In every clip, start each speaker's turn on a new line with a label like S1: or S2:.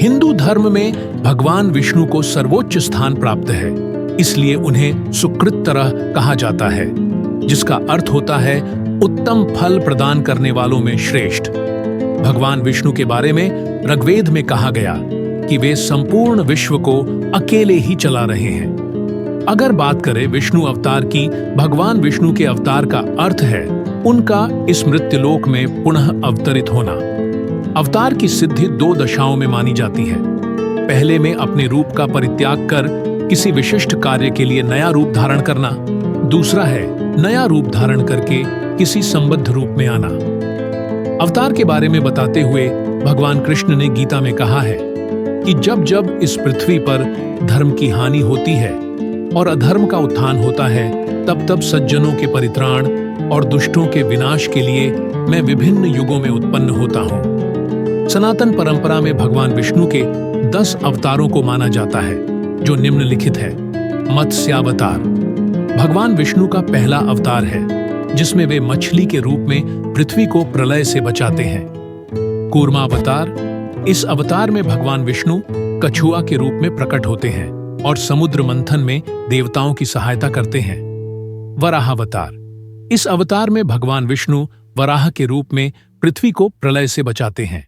S1: हिंदू धर्म में भगवान विष्णु को सर्वोच्च स्थान प्राप्त है, इसलिए उन्हें सुकृततरः कहा जाता है, जिसका अर्थ होता है उत्तम फल प्रदान करने वालों में श्रेष्ठ। भगवान विष्णु के बारे में ऋग्वेद में कहा गया कि वे संपूर्ण विश्व को अकेले ही चला रहे हैं। अगर बात करें विष्णु अवतार की, भगवान विष्णु के अवतार का अर्थ है उनका इस मृत्युलोक में पुनः अवतरित होना। अवतार की सिद्धि 2 दशाओं में मानी जाती है। पहले में अपने रूप का परित्याग कर किसी विशिष्ट कार्य के लिए नया रूप धारण करना, दूसरा है नया रूप धारण करके किसी संबद्ध रूप में आना। अवतार के बारे में बताते हुए भगवान कृष्ण ने गीता में कहा है कि जब जब इस पृथ्वी पर धर्म की हानि होती है और अधर्म का उत्थान होता है, तब तब सज्जनों के परित्राण और दुष्टों के विनाश के लिए मैं विभिन्न युगों में उत्पन्न होता हूँ। सनातन परंपरा में भगवान विष्णु के 10 अवतारों को माना जाता है, जो निम्नलिखित है। मत्स्यावतार भगवान विष्णु का पहला अवतार है, जिसमें वे मछली के रूप में पृथ्वी को प्रलय से बचाते हैं। कूर्मावतार इस अवतार में भगवान विष्णु कछुआ के रूप में प्रकट होते हैं और समुद्र मंथन में देवताओं की सहायता करते हैं। वराहावतार इस अवतार में भगवान विष्णु वराह के रूप में पृथ्वी को प्रलय से बचाते हैं।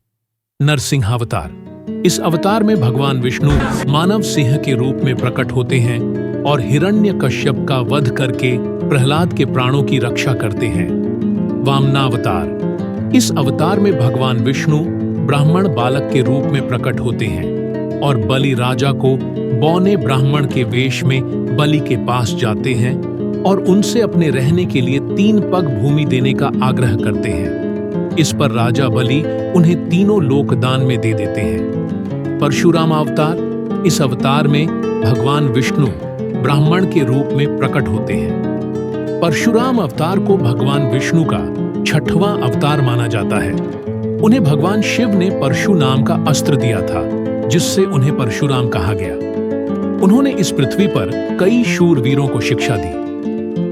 S1: नरसिंहावतार इस अवतार में भगवान विष्णु मानव सिंह के रूप में प्रकट होते हैं और हिरण्यकश्यप का वध करके प्रहलाद के प्राणों की रक्षा करते हैं। वामनावतार इस अवतार में भगवान विष्णु ब्राह्मण बालक के रूप में प्रकट होते हैं और बलि राजा को बौने ब्राह्मण के वेश में बलि के पास जाते हैं और उनसे अपने रहने के लिए 3 पग भूमि देने का आग्रह करते हैं। इस पर राजा बलि उन्हें तीनों लोक दान में दे देते हैं। परशुराम अवतार इस अवतार में भगवान विष्णु ब्राह्मण के रूप में प्रकट होते हैं। परशुराम अवतार को भगवान विष्णु का 6वां अवतार माना जाता है। उन्हें भगवान शिव ने परशु नाम का अस्त्र दिया था, जिससे उन्हें परशुराम कहा गया। उन्होंने इस पृथ्वी पर कई शूरवीरों को शिक्षा दी।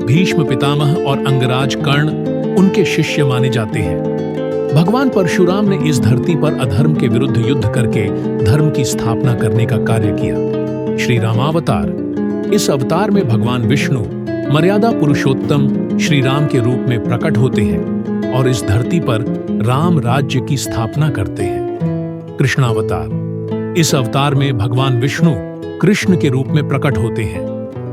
S1: भीष्म पितामह और अंगराज कर्ण उनके शिष्य माने जाते हैं। भगवान परशुराम ने इस धरती पर अधर्म के विरुद्ध युद्ध करके धर्म की स्थापना करने का कार्य किया। श्री रामावतार इस अवतार में भगवान विष्णु मर्यादा पुरुषोत्तम श्री राम के रूप में प्रकट होते हैं और इस धरती पर राम राज्य की स्थापना करते हैं। कृष्णावतार इस अवतार में भगवान विष्णु कृष्ण के रूप में प्रकट होते हैं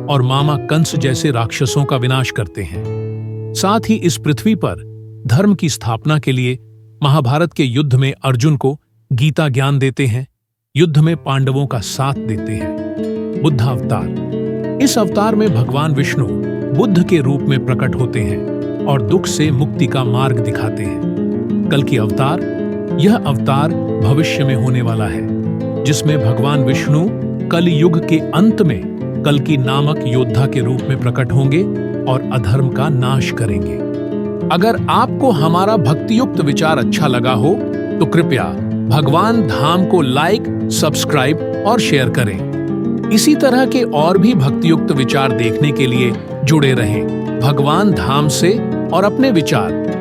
S1: और मामा कंस जैसे राक्षसों का विनाश करते हैं। साथ ही इस पृथ्वी पर धर्म की स्थापना के लिए महाभारत के युद्ध में अर्जुन को गीता ज्ञान देते हैं, युद्ध में पांडवों का साथ देते हैं। बुद्धावतार इस अवतार में भगवान विष्णु बुद्ध के रूप में प्रकट होते हैं और दुख से मुक्ति का मार्ग दिखाते हैं। कल्कि अवतार यह अवतार भविष्य में होने वाला है, जिसमें भगवान विष्णु कलयुग के अंत में कल्कि नामक योद्धा के रूप में प्रकट होंगे और अधर्म का नाश करेंगे। अगर आपको हमारा भक्तियुक्त विचार अच्छा लगा हो तो कृपया भगवान धाम को लाइक, सब्सक्राइब और शेयर करें। इसी तरह के और भी भक्तियुक्त विचार देखने के लिए जुड़े रहें भगवान धाम से और अपने विचार